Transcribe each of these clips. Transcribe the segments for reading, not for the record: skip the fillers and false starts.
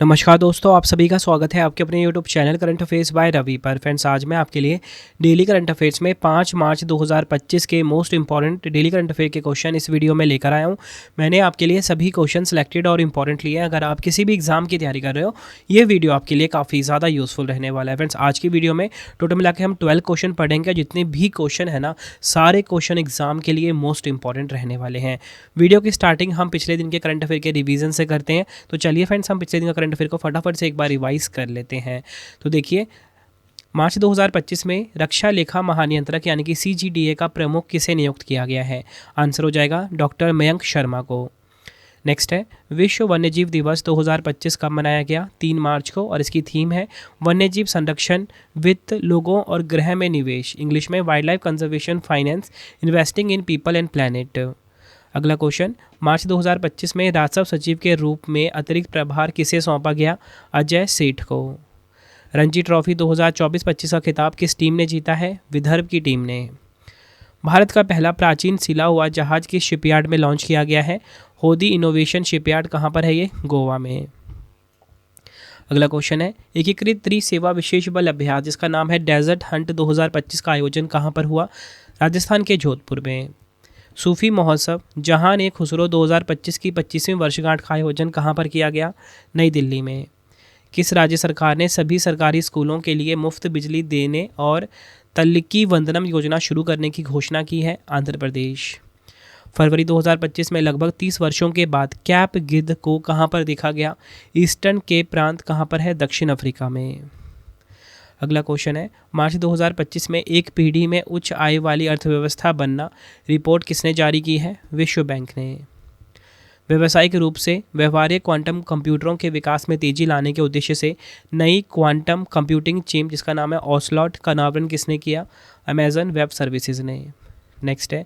नमस्कार दोस्तों, आप सभी का स्वागत है आपके अपने YouTube channel current affairs by Ravi पर। फ्रेंड्स, आज मैं आपके लिए डेली करंट अफेयर्स में 5 मार्च 2025 के most important daily current affair के क्वेश्चन इस वीडियो में लेकर आया हूं। मैंने आपके लिए सभी क्वेश्चन सेलेक्टेड और इंपॉर्टेंट लिए हैं। अगर आप किसी भी एग्जाम की तैयारी कर रहे हो, ये वीडियो आपके लिए काफ़ी ज़्यादा यूजफुल रहने वाला है। फ्रेंड्स, आज की वीडियो में टोटल मिला के हम 12 क्वेश्चन पढ़ेंगे। जितने भी क्वेश्चन है ना, सारे क्वेश्चन एग्जाम के लिए मोस्ट इंपॉर्टेंट रहने वाले हैं। वीडियो की स्टार्टिंग हम पिछले दिन के करंट अफेयर के रिवीजन से करते हैं। तो चलिए फ्रेंड्स, हम पिछले दिन का करंट अफेयर को फटाफट से एक बार रिवाइज कर लेते हैं। तो देखिए, मार्च 2025 में रक्षा लेखा महानियंत्रक यानी कि CGDA का प्रमुख किसे नियुक्त किया गया है? आंसर हो जाएगा डॉक्टर मयंक शर्मा को। नेक्स्ट है, विश्व वन्यजीव दिवस 2025 कब मनाया गया? 3 मार्च को, और इसकी थीम है वन्यजीव संरक्षण, वित्त, लोगों और ग्रह में निवेश। इंग्लिश में wild life conservation finance, investing in people and planet. अगला क्वेश्चन, मार्च 2025 में राजस्व सचिव के रूप में अतिरिक्त प्रभार किसे सौंपा गया? अजय सेठ को। रणजी ट्रॉफी 2024-25 का खिताब किस टीम ने जीता है? विदर्भ की टीम ने। भारत का पहला प्राचीन सिला हुआ जहाज किस शिपयार्ड में लॉन्च किया गया है? होदी इनोवेशन शिपयार्ड। कहाँ पर है ये? गोवा में। अगला क्वेश्चन है, एकीकृत त्रिसेवा विशेष बल अभ्यास जिसका नाम है डेजर्ट हंट 2025 का आयोजन कहाँ पर हुआ? राजस्थान के जोधपुर में। सूफी महोत्सव जहान ए खुसरो 2025 की 25वीं वर्षगांठ का आयोजन कहाँ पर किया गया? नई दिल्ली में। किस राज्य सरकार ने सभी सरकारी स्कूलों के लिए मुफ्त बिजली देने और तल्लिकी वंदनम योजना शुरू करने की घोषणा की है? आंध्र प्रदेश। फरवरी 2025 में लगभग 30 वर्षों के बाद कैप गिद्ध को कहाँ पर देखा गया? ईस्टर्न केप प्रांत कहाँ पर है? दक्षिण अफ्रीका में। अगला क्वेश्चन है, मार्च 2025 में एक पीढ़ी में उच्च आय वाली अर्थव्यवस्था बनना रिपोर्ट किसने जारी की है? विश्व बैंक ने। व्यावसायिक रूप से व्यवहार्य क्वांटम कंप्यूटरों के विकास में तेजी लाने के उद्देश्य से नई क्वांटम कंप्यूटिंग चिप जिसका नाम है ओसलॉट का अनावरण किसने किया? अमेजन वेब सर्विसेज ने। नेक्स्ट है,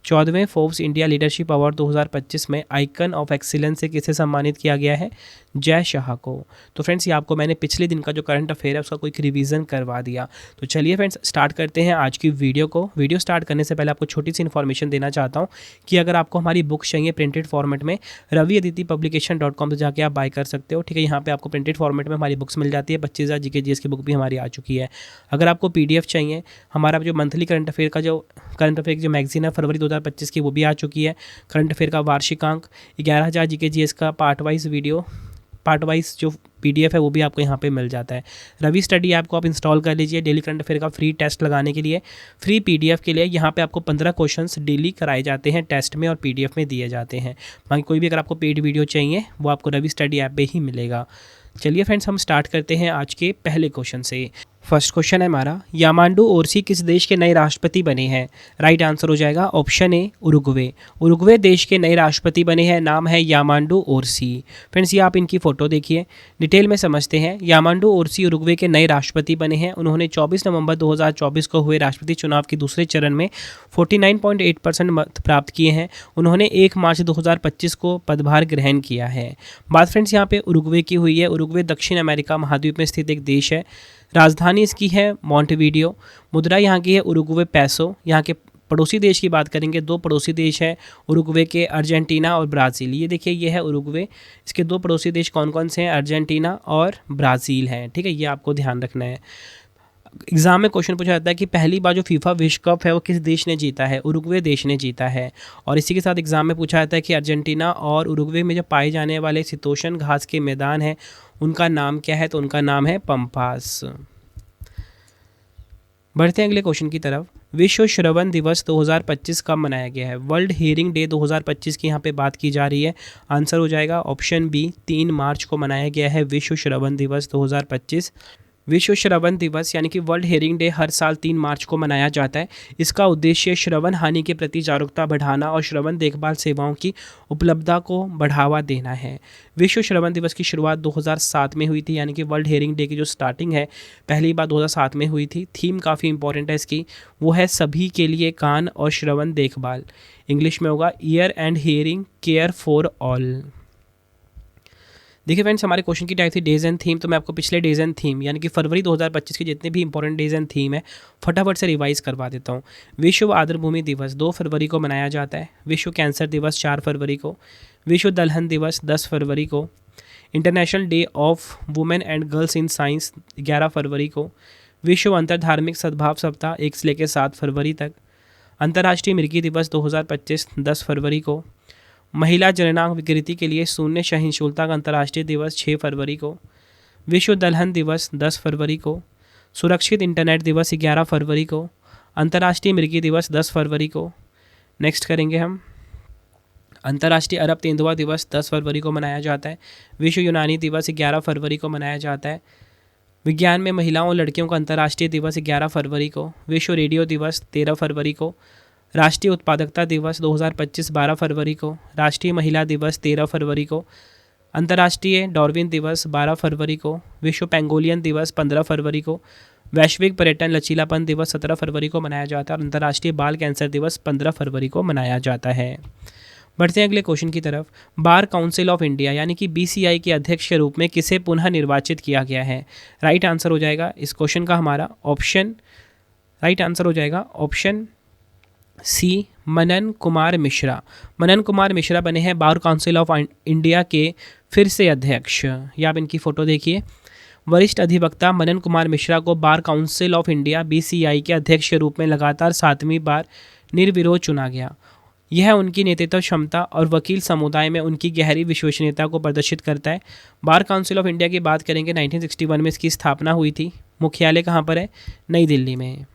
14वें फोर्ब्स इंडिया लीडरशिप अवार्ड 2025 में आइकन ऑफ एक्सीलेंस से किसे सम्मानित किया गया है? जय शाह को। तो फ्रेंड्स, ये आपको मैंने पिछले दिन का जो करंट अफेयर है उसका कोई रिवीजन करवा दिया। तो चलिए फ्रेंड्स, स्टार्ट करते हैं आज की वीडियो को। वीडियो स्टार्ट करने से पहले आपको छोटी सी इन्फॉर्मेशन देना चाहता हूँ कि अगर आपको हमारी बुक्स चाहिए प्रिंटेड फॉर्मेट में, raviaditipublication.com से जाके आप बाय कर सकते हो। ठीक है, यहाँ पे आपको प्रिंटेड फॉर्मेट में हमारी बुक्स मिल जाती है। 25,000 GK GS की बुक भी हमारी आ चुकी है। अगर आपको PDF चाहिए, हमारा जो मंथली करंट अफेयर का जो करंट अफेयर की जो मैगजीन है फरवरी 2025 की, वो भी आ चुकी है। करंट अफेयर का वार्षिकांक, 11,000 GK GS का part wise video, part wise जो PDF है वो भी आपको यहाँ पे मिल जाता है। रवि स्टडी ऐप को आप इंस्टॉल कर लीजिए डेली करंट अफेयर का फ्री टेस्ट लगाने के लिए। फ्री PDF के लिए यहाँ पे आपको 15 क्वेश्चंस डेली कराए जाते हैं, टेस्ट में और PDF में दिए जाते हैं। बाकी कोई भी अगर आपको पेड वीडियो चाहिए वो आपको रवि स्टडी ऐप पे ही मिलेगा। चलिए फ्रेंड्स, हम स्टार्ट करते हैं आज के पहले क्वेश्चन से। फर्स्ट क्वेश्चन है हमारा, यामांडू ओरसी किस देश के नए राष्ट्रपति बने हैं? राइट आंसर हो जाएगा ऑप्शन ए, उरुग्वे। उरुग्वे देश के नए राष्ट्रपति बने हैं, नाम है यामांडू ओरसी। फ्रेंड्स, ये आप इनकी फ़ोटो देखिए, डिटेल में समझते हैं। यामांडू ओरसी उरुग्वे के नए राष्ट्रपति बने हैं। उन्होंने 24 नवंबर 2024 को हुए राष्ट्रपति चुनाव के दूसरे चरण में 49.8% मत प्राप्त किए हैं। उन्होंने 1 मार्च 2025 को पदभार ग्रहण किया है। बात फ्रेंड्स यहाँ पे उरुग्वे की हुई है। उरुग्वे दक्षिण अमेरिका महाद्वीप में स्थित एक देश है। राजधानी इसकी है मॉन्टेविडियो। मुद्रा यहाँ की है उरुग्वे पैसो। यहाँ के पड़ोसी देश की बात करेंगे, 2 पड़ोसी देश हैं उरुग्वे के, अर्जेंटीना और ब्राज़ील। ये देखिए, ये है उरुग्वे। इसके 2 पड़ोसी देश कौन कौन से हैं? अर्जेंटीना और ब्राज़ील हैं। ठीक है, ये आपको ध्यान रखना है। एग्जाम में क्वेश्चन पूछा जाता है कि पहली बार जो फीफा विश्व कप है वो किस देश ने जीता है? उरुग्वे देश ने जीता है। और इसी के साथ एग्जाम में पूछा जाता है कि अर्जेंटीना और उरुग्वे में जो पाए जाने वाले शीतोष्ण घास के मैदान हैं उनका नाम क्या है? तो उनका नाम है पंपास। बढ़ते हैं अगले क्वेश्चन की तरफ। विश्व श्रवण दिवस 2025 कब मनाया गया है? वर्ल्ड हियरिंग डे 2025 की यहाँ पे बात की जा रही है। आंसर हो जाएगा ऑप्शन बी, 3 मार्च को मनाया गया है विश्व श्रवण दिवस 2025। विश्व श्रवण दिवस यानी कि वर्ल्ड हियरिंग डे हर साल 3 मार्च को मनाया जाता है। इसका उद्देश्य श्रवण हानि के प्रति जागरूकता बढ़ाना और श्रवण देखभाल सेवाओं की उपलब्धता को बढ़ावा देना है। विश्व श्रवण दिवस की शुरुआत 2007 में हुई थी, यानी कि वर्ल्ड हियरिंग डे की जो स्टार्टिंग है पहली बार 2007 में हुई थी। थीम काफ़ी इंपॉर्टेंट है इसकी, वो है सभी के लिए कान और श्रवण देखभाल। इंग्लिश में होगा year and hearing care for all. देखिए फ्रेंड्स, हमारे क्वेश्चन की टाइप थी डेज एंड थीम। तो मैं आपको पिछले डेज एंड थीम यानी कि फरवरी 2025 के जितने भी इंपॉर्टेंट डेज एंड थीम है फटाफट से रिवाइज करवा देता हूँ। विश्व आर्द्रभूमि दिवस 2 फरवरी को मनाया जाता है। विश्व कैंसर दिवस 4 फरवरी को। विश्व दलहन दिवस 10 फरवरी को। International day of women and girls in science 11 फरवरी को। विश्व अंतर धार्मिक सद्भाव सप्ताह 1 से लेकर 7 फरवरी तक। अंतर्राष्ट्रीय मिर्गी दिवस 2025 10 फरवरी को। महिला जननांग विकृति के लिए शून्य सहिष्णुता का अंतर्राष्ट्रीय दिवस 6 फरवरी को। विश्व दलहन दिवस 10 फरवरी को। सुरक्षित इंटरनेट दिवस 11 फरवरी को। अंतर्राष्ट्रीय मिर्गी दिवस 10 फरवरी को। नेक्स्ट करेंगे हम अंतर्राष्ट्रीय अरब तेंदुआ दिवस 10 फरवरी को मनाया जाता है। विश्व यूनानी दिवस 11 फरवरी को मनाया जाता है। विज्ञान में महिलाओं और लड़कियों का अंतर्राष्ट्रीय दिवस 11 फरवरी को। विश्व रेडियो दिवस 13 फरवरी को। राष्ट्रीय उत्पादकता दिवस 2025 12 फरवरी को। राष्ट्रीय महिला दिवस 13 फरवरी को। अंतर्राष्ट्रीय डार्विन दिवस 12 फरवरी को। विश्व पेंगोलियन दिवस 15 फरवरी को। वैश्विक पर्यटन लचीलापन दिवस 17 फरवरी को मनाया जाता है और अंतर्राष्ट्रीय बाल कैंसर दिवस 15 फरवरी को मनाया जाता है। बढ़ते हैं अगले क्वेश्चन की तरफ। बार काउंसिल ऑफ इंडिया यानी कि BCI के अध्यक्ष के रूप में किसे पुनः निर्वाचित किया गया है? राइट आंसर हो जाएगा इस क्वेश्चन का हमारा ऑप्शन सी मनन कुमार मिश्रा। मनन कुमार मिश्रा बने हैं बार काउंसिल ऑफ इंडिया के फिर से अध्यक्ष। या आप इनकी फ़ोटो देखिए। वरिष्ठ अधिवक्ता मनन कुमार मिश्रा को bar council of India BCI के अध्यक्ष के रूप में लगातार 7वीं बार निर्विरोध चुना गया। यह उनकी नेतृत्व क्षमता और वकील समुदाय में उनकी गहरी विश्वसनीयता को प्रदर्शित करता है। बार काउंसिल ऑफ इंडिया की बात करेंगे 1961 में इसकी स्थापना हुई थी। मुख्यालय कहाँ पर है? नई दिल्ली में।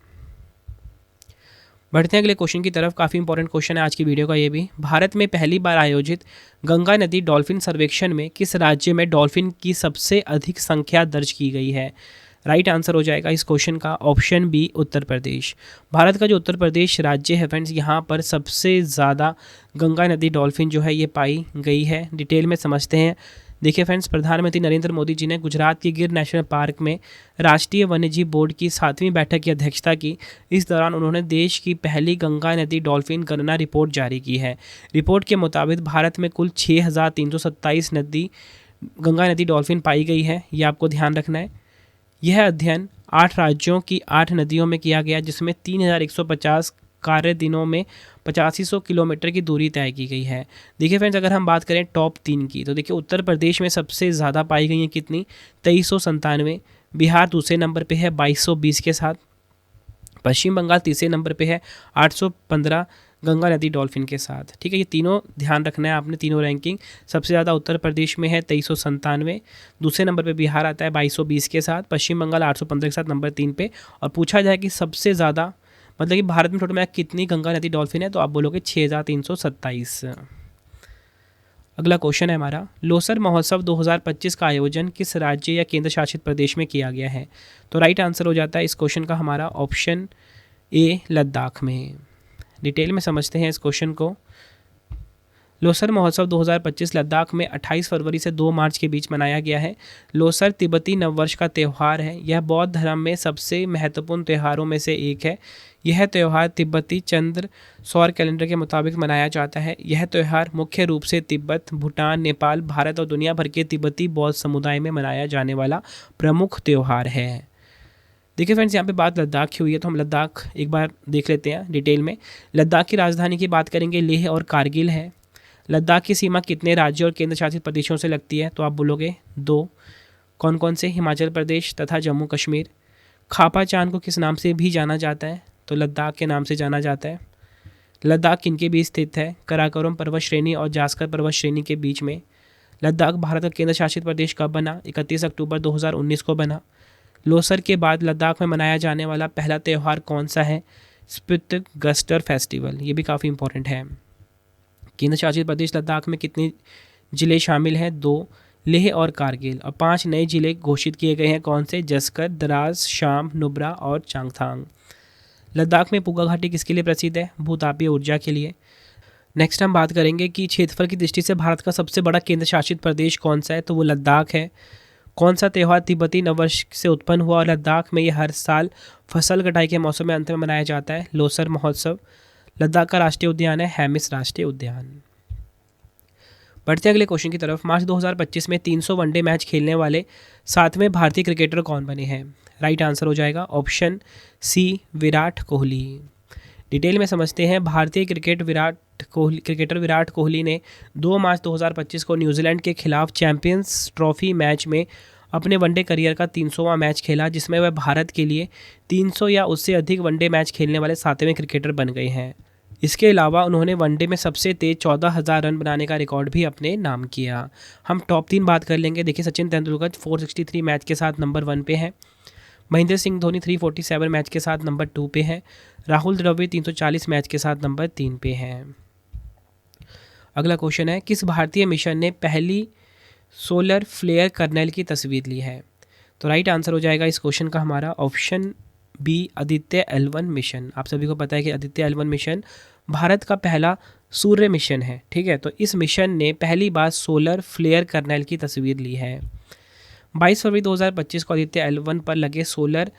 बढ़ते हैं अगले क्वेश्चन की तरफ। काफ़ी इंपॉर्टेंट क्वेश्चन है आज की वीडियो का ये भी। भारत में पहली बार आयोजित गंगा नदी डॉल्फिन सर्वेक्षण में किस राज्य में डॉल्फिन की सबसे अधिक संख्या दर्ज की गई है? राइट आंसर हो जाएगा इस क्वेश्चन का ऑप्शन बी उत्तर प्रदेश। भारत का जो उत्तर प्रदेश राज्य है फ्रेंड्स, यहाँ पर सबसे ज़्यादा गंगा नदी डॉल्फिन जो है ये पाई गई है। डिटेल में समझते हैं। देखिए फ्रेंड्स, प्रधानमंत्री नरेंद्र मोदी जी ने गुजरात के गिर नेशनल पार्क में राष्ट्रीय वन्यजीव बोर्ड की 7वीं बैठक की अध्यक्षता की। इस दौरान उन्होंने देश की पहली गंगा नदी डॉल्फिन गणना रिपोर्ट जारी की है। रिपोर्ट के मुताबिक भारत में कुल 6,327 गंगा नदी डॉल्फिन पाई गई है। ये आपको ध्यान रखना है। यह अध्ययन 8 राज्यों की 8 नदियों में किया गया, जिसमें 3,150 कार्य दिनों में 8500 किलोमीटर की दूरी तय की गई है। देखिए फ्रेंड्स, अगर हम बात करें टॉप 3 की, तो देखिए उत्तर प्रदेश में सबसे ज़्यादा पाई गई हैं कितनी? 2397। बिहार दूसरे नंबर पे है 2220 के साथ। पश्चिम बंगाल तीसरे नंबर पे है 815 गंगा नदी डॉल्फिन के साथ। ठीक है, ये तीनों ध्यान रखना है आपने, तीनों रैंकिंग। सबसे ज़्यादा उत्तर प्रदेश में है 2397, दूसरे नंबर पे बिहार आता है 2220 के साथ, पश्चिम बंगाल 815 के साथ नंबर 3 पे। और पूछा जाए कि सबसे ज़्यादा मतलब कि भारत में टोटल में कितनी गंगा नदी डॉल्फिन है, तो आप बोलोगे 6,327। अगला क्वेश्चन है हमारा, लोसर महोत्सव 2025 का आयोजन किस राज्य या केंद्र शासित प्रदेश में किया गया है? तो राइट आंसर हो जाता है इस क्वेश्चन का हमारा ऑप्शन ए लद्दाख में। डिटेल में समझते हैं इस क्वेश्चन को। लोसर महोत्सव 2025 लद्दाख में 28 फरवरी से 2 मार्च के बीच मनाया गया है। लोसर तिब्बती नववर्ष का त्यौहार है। यह बौद्ध धर्म में सबसे महत्वपूर्ण त्योहारों में से एक है। यह त्यौहार तिब्बती चंद्र सौर कैलेंडर के मुताबिक मनाया जाता है। यह त्यौहार मुख्य रूप से तिब्बत, भूटान, नेपाल, भारत और दुनिया भर के तिब्बती बौद्ध समुदाय में मनाया जाने वाला प्रमुख त्यौहार है। देखिए फ्रेंड्स, यहाँ पे बात लद्दाख की हुई है, तो हम लद्दाख एक बार देख लेते हैं डिटेल में। लद्दाख की राजधानी की बात करेंगे लेह और कारगिल है। लद्दाख की सीमा कितने राज्यों और केंद्र शासित प्रदेशों से लगती है? तो आप बोलोगे 2। कौन कौन से? हिमाचल प्रदेश तथा जम्मू कश्मीर। खापा चांद को किस नाम से भी जाना जाता है? तो लद्दाख के नाम से जाना जाता है। लद्दाख किनके बीच स्थित है? कराकोरम पर्वत श्रेणी और जास्कर पर्वत श्रेणी के बीच में। लद्दाख भारत का केंद्र शासित प्रदेश कब बना? 31 अक्टूबर 2019 को बना। लोसर के बाद लद्दाख में मनाया जाने वाला पहला त्यौहार कौन सा है? स्पितगस्टर फेस्टिवल। ये भी काफ़ी इंपॉर्टेंट है। केंद्र शासित प्रदेश लद्दाख में कितने ज़िले शामिल हैं? 2, लेह और कारगिल। और 5 नए ज़िले घोषित किए गए हैं। कौन से? जस्कर, द्रास, शाम, नुब्रा और चांगथांग। लद्दाख में पुगा घाटी किसके लिए प्रसिद्ध है? भूतापीय ऊर्जा के लिए। नेक्स्ट हम बात करेंगे कि क्षेत्रफल की दृष्टि से भारत का सबसे बड़ा केंद्र शासित प्रदेश कौन सा है? तो वो लद्दाख है। कौन सा त्यौहार तिब्बती नववर्ष से उत्पन्न हुआ और लद्दाख में यह हर साल फसल कटाई के मौसम में अंत में मनाया जाता है? लोसर महोत्सव। लद्दाख का राष्ट्रीय उद्यान है हैमिस राष्ट्रीय उद्यान। बढ़ते अगले क्वेश्चन की तरफ। मार्च 2025 में 300 वनडे मैच खेलने वाले 7वें भारतीय क्रिकेटर कौन बने हैं? राइट आंसर हो जाएगा option C Virat Kohli. Detail में समझते हैं। भारतीय क्रिकेटर विराट कोहली ने 2 मार्च 2025 को न्यूजीलैंड के खिलाफ चैंपियंस ट्रॉफी मैच में अपने वनडे करियर का 300वां मैच खेला, जिसमें वह भारत के लिए 300 या उससे अधिक वनडे मैच खेलने वाले 7वें क्रिकेटर बन गए हैं। इसके अलावा उन्होंने वनडे में सबसे तेज 14,000 रन बनाने का रिकॉर्ड भी अपने नाम किया। हम टॉप 3 बात कर लेंगे। देखिए, सचिन तेंदुलकर 463 मैच के साथ नंबर 1 पे है। महेंद्र सिंह धोनी 347 मैच के साथ नंबर 2 पे है। राहुल द्रविड़ 340 मैच के साथ नंबर 3 पे है। अगला क्वेश्चन है, किस भारतीय मिशन ने पहली सोलर फ्लेयर कर्नेल की तस्वीर ली है? तो राइट आंसर हो जाएगा इस क्वेश्चन का हमारा option B, Aditya L1 mission. आप सभी को पता है कि आदित्य L1 मिशन भारत का पहला सूर्य मिशन है। ठीक है, तो इस मिशन ने पहली बार सोलर फ्लेयर कर्नेल की तस्वीर ली है। 22 फरवरी 2025 को आदित्य L1 पर लगे सोलर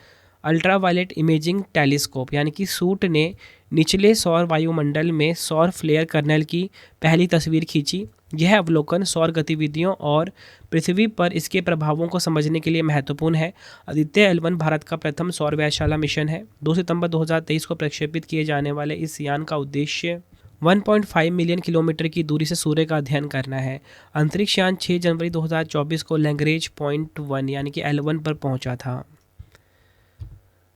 अल्ट्रावायलेट इमेजिंग टेलीस्कोप यानी कि सूट ने निचले सौर वायुमंडल में सौर फ्लेयर कर्नेल की पहली तस्वीर खींची। यह अवलोकन सौर गतिविधियों और पृथ्वी पर इसके प्रभावों को समझने के लिए महत्वपूर्ण है। आदित्य L1 भारत का प्रथम सौर व्यायामशाला मिशन है। 2 सितंबर 2023 को प्रक्षेपित किए जाने वाले इस यान का उद्देश्य 1.5 मिलियन किलोमीटर की दूरी से सूर्य का अध्ययन करना है। अंतरिक्ष यान 6 जनवरी 2024 को लैग्रेंज पॉइंट 1 यानी कि L1 पर पहुंचा था।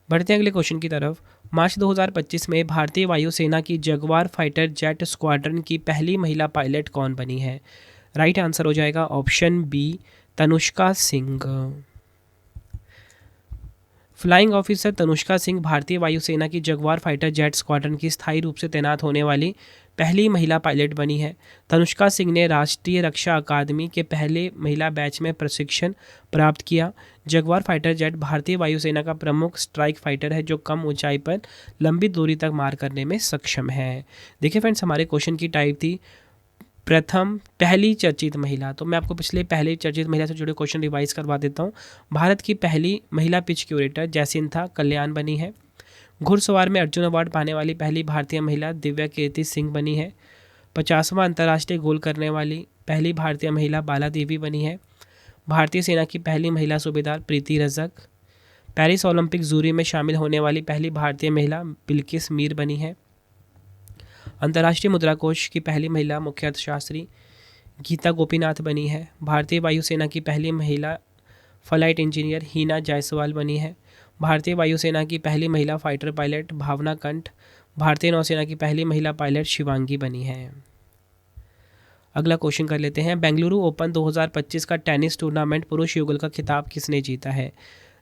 बढ़ते हैं अगले क्वेश्चन की तरफ। मार्च 2025 में भारतीय वायुसेना की जगुआर फाइटर जेट स्क्वाड्रन की पहली महिला पायलट कौन बनी है? राइट आंसर हो जाएगा option B, Tanushka Singh. Flying officer Tanushka Singh भारतीय वायुसेना की जगुआर फाइटर जेट स्क्वाड्रन की स्थायी रूप से तैनात होने वाली पहली महिला पायलट बनी है। तनुष्का सिंह ने राष्ट्रीय रक्षा अकादमी के पहले महिला बैच में प्रशिक्षण प्राप्त किया। जगुआर फाइटर जेट भारतीय वायुसेना का प्रमुख स्ट्राइक फाइटर है जो कम ऊंचाई पर लंबी दूरी तक मार करने में सक्षम है। देखिए फ्रेंड्स, हमारे क्वेश्चन की टाइप थी पहली चर्चित महिला। तो मैं आपको पहली चर्चित महिला से जुड़े क्वेश्चन रिवाइज करवा देता हूँ। भारत की पहली महिला पिच क्यूरेटर जयसिंथा कल्याण बनी है। घुड़सवार में अर्जुन अवार्ड पाने वाली पहली भारतीय महिला दिव्या कीर्ति सिंह बनी है। 50वां अंतर्राष्ट्रीय गोल करने वाली पहली भारतीय महिला बाला देवी बनी है। भारतीय सेना की पहली महिला सूबेदार प्रीति रजक। पेरिस ओलंपिक जूरी में शामिल होने वाली पहली भारतीय महिला बिल्किस मीर बनी है। अंतर्राष्ट्रीय मुद्रा कोष की पहली महिला मुख्य अर्थशास्त्री गीता गोपीनाथ बनी है। भारतीय वायुसेना की पहली महिला फ्लाइट इंजीनियर हीना जायसवाल बनी है। भारतीय वायुसेना की पहली महिला फाइटर पायलट भावना कंठ। भारतीय नौसेना की पहली महिला पायलट शिवांगी बनी है। अगला क्वेश्चन कर लेते हैं। बेंगलुरु ओपन 2025 का टेनिस टूर्नामेंट पुरुष युगल का खिताब किसने जीता है?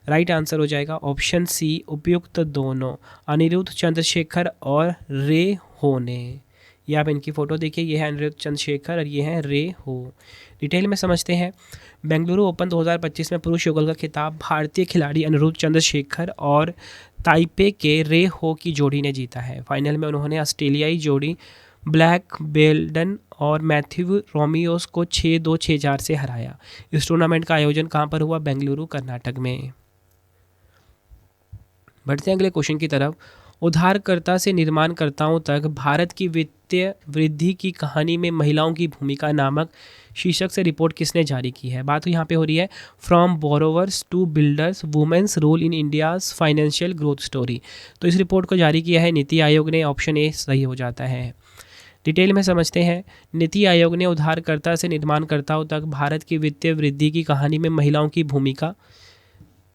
राइट आंसर हो जाएगा ऑप्शन सी, उपयुक्त दोनों, अनिरुद्ध चंद्रशेखर और रे हो ने। ये आप इनकी फ़ोटो देखिए, ये है अनिरुद्ध चंद्रशेखर और ये हैं रे हो। डिटेल में समझते हैं। बेंगलुरु ओपन 2025 में पुरुष युगल का खिताब भारतीय खिलाड़ी अनिरुद्ध चंद्रशेखर और ताइपे के रे हो की जोड़ी ने जीता है। फाइनल में उन्होंने ऑस्ट्रेलियाई जोड़ी ब्लैक बेल्डन और मैथ्यू रोमियोस को 6-2, 6-4 से हराया। इस टूर्नामेंट का आयोजन कहाँ पर हुआ? बेंगलुरु, कर्नाटक में। बढ़ते हैं अगले क्वेश्चन की तरफ। उधारकर्ता से निर्माणकर्ताओं तक भारत की वित्तीय वृद्धि की कहानी में महिलाओं की भूमिका नामक शीर्षक से रिपोर्ट किसने जारी की है? बात यहाँ पे हो रही है from borrowers to builders, women's role in India's financial growth story. तो इस रिपोर्ट को जारी किया है नीति आयोग ने। ऑप्शन ए सही हो जाता है। डिटेल में समझते हैं। नीति आयोग ने उधारकर्ता से निर्माणकर्ताओं तक भारत की वित्तीय वृद्धि की कहानी में महिलाओं की भूमिका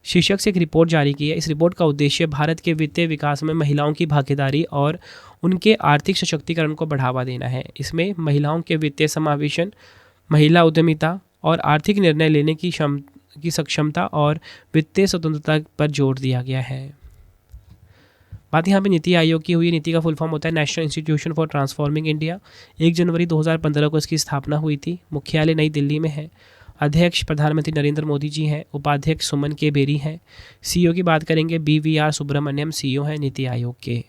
शीर्षक से एक रिपोर्ट जारी की है। इस रिपोर्ट का उद्देश्य भारत के वित्तीय विकास में महिलाओं की भागीदारी और उनके आर्थिक सशक्तिकरण को बढ़ावा देना है। इसमें महिलाओं के वित्तीय समावेशन, महिला उद्यमिता और आर्थिक निर्णय लेने की सक्षमता और वित्तीय स्वतंत्रता पर जोर दिया गया है। बात यहाँ पे नीति आयोग की हुई। नीति का फुल फॉर्म होता है national institution for transforming India. 1 जनवरी 2015 को इसकी स्थापना हुई थी। मुख्यालय नई दिल्ली में है। अध्यक्ष प्रधानमंत्री नरेंद्र मोदी जी हैं। उपाध्यक्ष सुमन के बेरी हैं। सीईओ की बात करेंगे BVR सुब्रमण्यम, सीईओ हैं नीति आयोग के।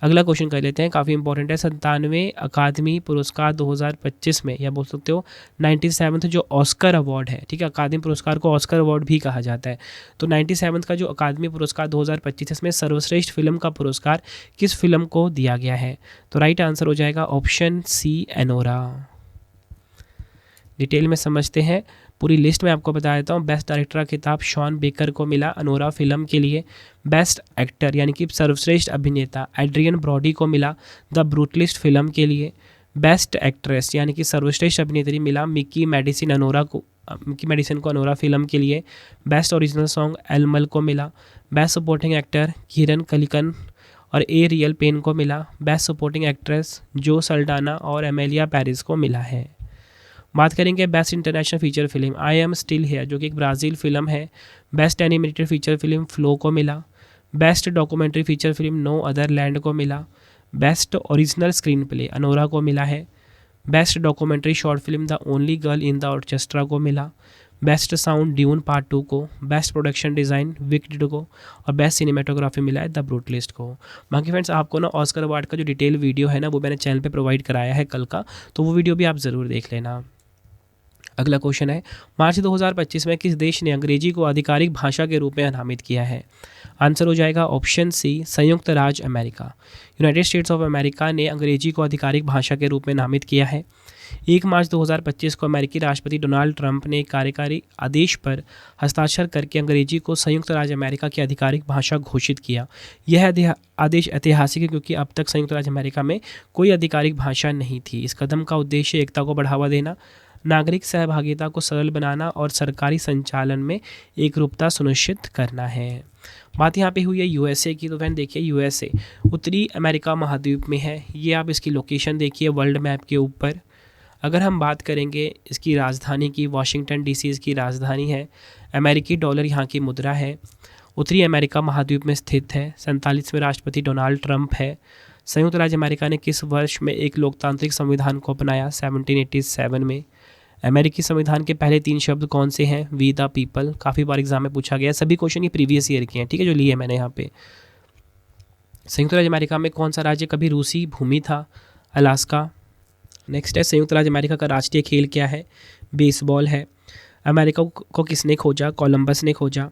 अगला क्वेश्चन कर लेते हैं, काफ़ी इंपॉर्टेंट है। 97वें अकादमी पुरस्कार 2025 में, या बोल सकते हो 97th जो ऑस्कर अवार्ड है, ठीक है, अकादमी पुरस्कार को ऑस्कर अवार्ड भी कहा जाता है। तो 97th का जो अकादमी पुरस्कार 2025 इसमें सर्वश्रेष्ठ फिल्म का पुरस्कार किस फिल्म को दिया गया है? तो राइट आंसर हो जाएगा ऑप्शन सी, एनोरा। डिटेल में समझते हैं। पूरी लिस्ट मैं आपको बता देता हूँ। बेस्ट डायरेक्टर का खिताब शॉन बेकर को मिला अनोरा फिल्म के लिए। बेस्ट एक्टर यानी कि सर्वश्रेष्ठ अभिनेता एड्रियन ब्रॉडी को मिला द ब्रूटलिस्ट फिल्म के लिए। बेस्ट एक्ट्रेस यानी कि सर्वश्रेष्ठ अभिनेत्री मिला मिकी मेडिसन को अनोरा फिल्म के लिए। बेस्ट ओरिजिनल सॉन्ग एलमल को मिला। बेस्ट सपोर्टिंग एक्टर किरण कलिकन और ए रियल पेन को मिला। बेस्ट सपोर्टिंग एक्ट्रेस जो सल्डाना और एमेलिया पेरिस को मिला है। बात करेंगे best international feature film I am still here जो कि एक ब्राज़ील फिल्म है। Best animated feature film Flow को मिला। Best documentary feature film No Other Land को मिला। Best original screenplay Anora को मिला है। Best documentary short film the only girl in the orchestra को मिला। बेस्ट साउंड ड्यून पार्ट 2 को। बेस्ट प्रोडक्शन डिज़ाइन विक्ड को और बेस्ट सिनेमेटोग्राफी मिला है द ब्रूटलिस्ट को। बाकी फ्रेंड्स आपको ना ऑस्कर अवार्ड का जो डिटेल वीडियो है ना वो मैंने चैनल पे प्रोवाइड कराया है कल का, तो वो वीडियो भी आप ज़रूर देख लेना। अगला क्वेश्चन है मार्च 2025 में किस देश ने अंग्रेजी को आधिकारिक भाषा के रूप में नामित किया है? आंसर हो जाएगा ऑप्शन सी संयुक्त राज्य America. United states of America ने अंग्रेजी को आधिकारिक भाषा के रूप में नामित किया है। 1 मार्च 2025 को अमेरिकी राष्ट्रपति डोनाल्ड ट्रंप ने एक कार्यकारी आदेश पर हस्ताक्षर करके अंग्रेजी को संयुक्त राज्य अमेरिका की आधिकारिक भाषा घोषित किया। यह आदेश ऐतिहासिक है क्योंकि अब तक संयुक्त राज्य अमेरिका में कोई आधिकारिक भाषा नहीं थी। इस कदम का उद्देश्य एकता को बढ़ावा देना, नागरिक सहभागिता को सरल बनाना और सरकारी संचालन में एकरूपता सुनिश्चित करना है। बात यहाँ पे हुई है यूएसए की, तो फ्रेंड देखिए यूएसए उत्तरी अमेरिका महाद्वीप में है। ये आप इसकी लोकेशन देखिए वर्ल्ड मैप के ऊपर। अगर हम बात करेंगे इसकी राजधानी की, वाशिंगटन डीसी इसकी राजधानी है। अमेरिकी डॉलर यहाँ की मुद्रा है। उत्तरी अमेरिका महाद्वीप में स्थित है। 47वें राष्ट्रपति डोनाल्ड ट्रंप है। संयुक्त राज्य अमेरिका ने किस वर्ष में एक लोकतांत्रिक संविधान को अपनाया? 1787 में। अमेरिकी संविधान के पहले 3 शब्द कौन से हैं? We the people. काफ़ी बार एग्जाम में पूछा गया। सभी क्वेश्चन ये प्रीवियस ईयर के हैं, ठीक है, जो लिए मैंने यहाँ पे। संयुक्त राज्य अमेरिका में कौन सा राज्य कभी रूसी भूमि था? अलास्का। नेक्स्ट है संयुक्त राज्य अमेरिका का राष्ट्रीय खेल क्या है? बेसबॉल है। अमेरिका को किसने खोजा? कोलंबस ने खोजा।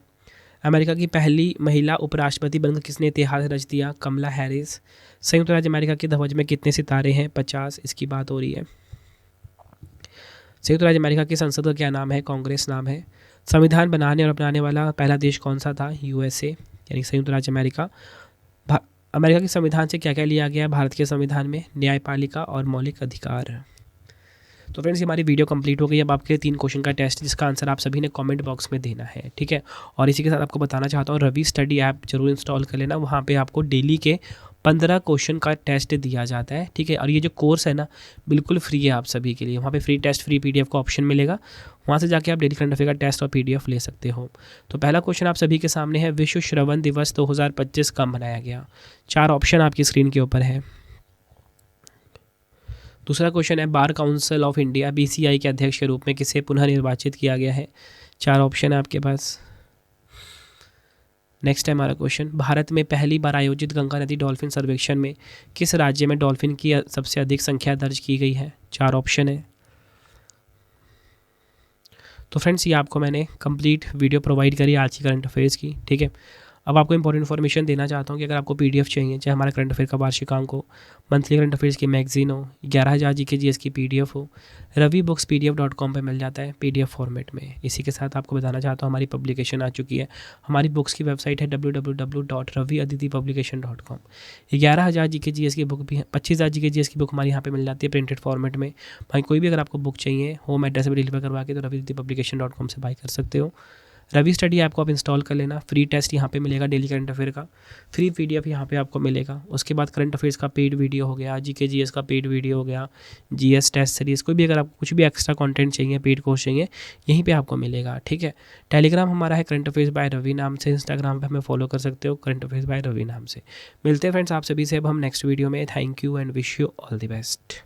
अमेरिका की पहली महिला उपराष्ट्रपति बनकर किसने इतिहास रच दिया? कमला हैरिस। संयुक्त राज्य अमेरिका के ध्वज में कितने सितारे हैं? 50। इसकी बात हो रही है। संयुक्त राज्य अमेरिका की संसद का क्या नाम है? कांग्रेस नाम है। संविधान बनाने और अपनाने वाला पहला देश कौन सा था? यूएसए यानी संयुक्त राज्य अमेरिका। अमेरिका के संविधान से क्या क्या लिया गया है भारत के संविधान में? न्यायपालिका और मौलिक अधिकार। तो फ्रेंड्स हमारी वीडियो कंप्लीट हो गई। अब आपके 3 क्वेश्चन का टेस्ट जिसका आंसर आप सभी ने कमेंट बॉक्स में देना है, ठीक है। और इसी के साथ आपको बताना चाहता हूँ रवि स्टडी ऐप जरूर इंस्टॉल कर लेना। वहाँ पे आपको डेली के 15 क्वेश्चन का टेस्ट दिया जाता है, ठीक है। और ये जो कोर्स है ना बिल्कुल फ्री है आप सभी के लिए। वहाँ पे फ्री टेस्ट फ्री पीडीएफ का ऑप्शन मिलेगा, वहाँ से जाके आप डेली करंट अफेयर का टेस्ट और पीडीएफ ले सकते हो। तो पहला क्वेश्चन आप सभी के सामने है, विश्व श्रवण दिवस 2025 कब मनाया गया? 4 ऑप्शन आपकी स्क्रीन के ऊपर है। दूसरा क्वेश्चन है, bar council of India BCI के अध्यक्ष के रूप में किसे पुनः निर्वाचित किया गया है? 4 ऑप्शन है आपके पास। नेक्स्ट है हमारा क्वेश्चन, भारत में पहली बार आयोजित गंगा नदी डॉल्फिन सर्वेक्षण में किस राज्य में डॉल्फिन की सबसे अधिक संख्या दर्ज की गई है? 4 ऑप्शन है। तो फ्रेंड्स ये आपको मैंने कंप्लीट वीडियो प्रोवाइड करी आज की करंट अफेयर्स की, ठीक है। अब आपको इंपॉर्टेंट इन्फॉर्मेशन देना चाहता हूँ कि अगर आपको पीडीएफ चाहिए, चाहे हमारा करंट अफेयर का वार्षिकांक हो, मंथली करंट अफेयर्स की मैगजीन हो, 11,000 जीके जीएस की पीडीएफ हो, रवि बुक्स pdf.com पे मिल जाता है पीडीएफ फॉर्मेट में। इसी के साथ आपको बताना चाहता हूँ हमारी पब्लिकेशन आ चुकी है। हमारी बुक्स की वेबसाइट है www.raviaditipublication.com। 11,000 जीके जीएस की बुक भी है, 25,000 जीके जीएस की बुक हमारी यहाँ पे मिल जाती है प्रिंटेड फॉर्मेट में। भाई कोई भी अगर आपको बुक चाहिए होम एड्रेस पर डिलीवर करवा के तो raviaditipublication.com से बाय कर सकते हो। रवि स्टडी ऐप को आप इंस्टॉल कर लेना। फ्री टेस्ट यहाँ पे मिलेगा डेली करंट अफेयर का, फ्री पीडीएफ यहाँ पे आपको मिलेगा। उसके बाद करंट अफेयर्स का पेड वीडियो हो गया, जीके जीएस का पेड वीडियो हो गया, जीएस टेस्ट सीरीज़, कोई भी अगर आपको कुछ भी एक्स्ट्रा कंटेंट चाहिए, पेड कोर्स चाहिए, यहीं पे आपको मिलेगा, ठीक है। टेलीग्राम हमारा है करंट अफेयर्स बाय रवि नाम से। इंस्टाग्राम पर हमें फॉलो कर सकते हो करंट अफेयर्स बाय रवि नाम से। मिलते हैं फ्रेंड्स आप सभी से अब हम नेक्स्ट वीडियो में। Thank you and wish you all the best.